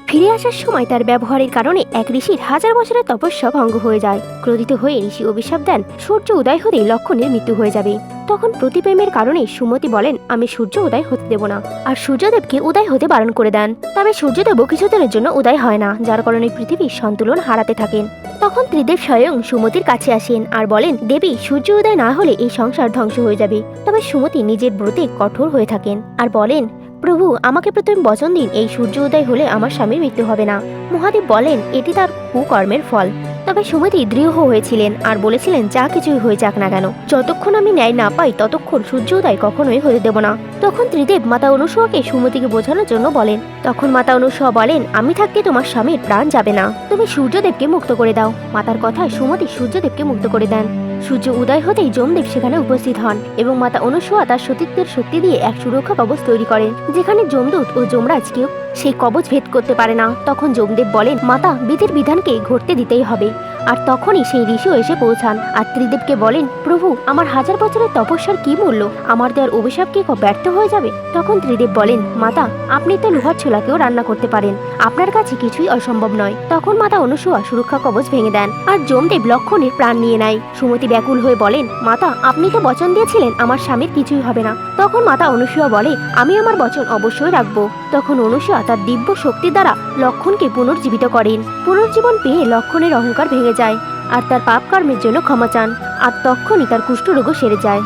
ফিরে আসার সময় তার ব্যবহারের কারণে এক ঋষির 1000 বছরের তপস্যা ভঙ্গ হয়ে যায়। ক্রোধিত হয়ে ঋষি অভিশাপ দেন সূর্য উদয় হতেই লক্ষণের মৃত্যু হয়ে যাবে। তখন প্রতিপ্রেমের কারণে সুমতি বলেন আমি সূর্য উদয় হতে দেব না, আর সূর্যদেবকে উদয় হতে বারণ করে দেন। তবে সূর্যদেবও কিছুদিনের জন্য উদয় হয় না, যার কারণে পৃথিবীর সন্তুলন হারাতে থাকেন। তখন ত্রিদেব স্বয়ং সুমতির কাছে আসেন আর বলেন দেবী, সূর্য উদয় না হলে এই সংসার ধ্বংস হয়ে যাবে। তবে সুমতি নিজের ব্রতে কঠোর হয়ে থাকেন আর বলেন প্রভু, আমাকে প্রথমে বচন দিন এই সূর্য উদয় হলে আমার স্বামীর মৃত্যু হবে না। মহাদেব বলেন এটি তার কুকর্মের ফল। তবে সুমতি দৃঢ় হয়েছিলেন আর বলেছিলেন যা কিছুই হয়ে যাক না কেন, যতক্ষণ আমি ন্যায় না পাই ততক্ষণ সূর্য উদয় কখনোই হতে দেব না। তখন ত্রিদেব মাতা অনুসূয়াকে সুমতিকে বোঝানোর জন্য বলেন। তখন মাতা অনুসূয়া বলেন আমি থাকতে তোমার স্বামীর প্রাণ যাবে না, তুমি সূর্যদেবকে মুক্ত করে দাও। মাতার কথায় সুমতি সূর্যদেবকে মুক্ত করে দেন। সূর্য উদয় হতেই যমদেব সেখানে উপস্থিত হন এবং মাতা অনুসূয়া তার সতীত্বের শক্তি দিয়ে এক সুরক্ষা কবচ তৈরি করেন, যেখানে যমদূত ও যমরাজ কেউ সেই কবচ ভেদ করতে পারে না। তখন যমদেব বলেন মাতা, বিধির বিধানকে ঘটতে দিতেই হবে। আর তখনই সেই ঋষিও এসে পৌঁছান আর ত্রিদেবকে বলেন প্রভু, আমার 1000 বছরের তপস্যার কি মূল্য, আমার দেওয়ার অভিশাপ কি ব্যর্থ হয়ে যাবে? তখন ত্রিদেব বলেন মাতা, আপনি তো লোহার ছোলাকেও রান্না করতে পারেন, আপনার কাছে কিছুই অসম্ভব নয়। তখন মাতা অনুসূয়া সুরক্ষা কবচ ভেঙে দেন আর যমদেব লক্ষণের প্রাণ নিয়ে নেয়। সুমতি ব্যাকুল হয়ে বলেন মাতা, আপনি তো বচন দিয়েছিলেন আমার স্বামীর কিছুই হবে না। তখন মাতা অনুসূয়া বলে আমি আমার বচন অবশ্যই রাখবো। তখন অনুসূয়া তার দিব্য শক্তি দ্বারা লক্ষণকে পুনর্জীবিত করেন। পুনর্জীবন পেয়ে লক্ষণের অহংকার ভেঙে যায় আর তার পাপ কর্মের জন্য ক্ষমা চান, আর তখনই তার কুষ্ঠরোগও সেরে যায়।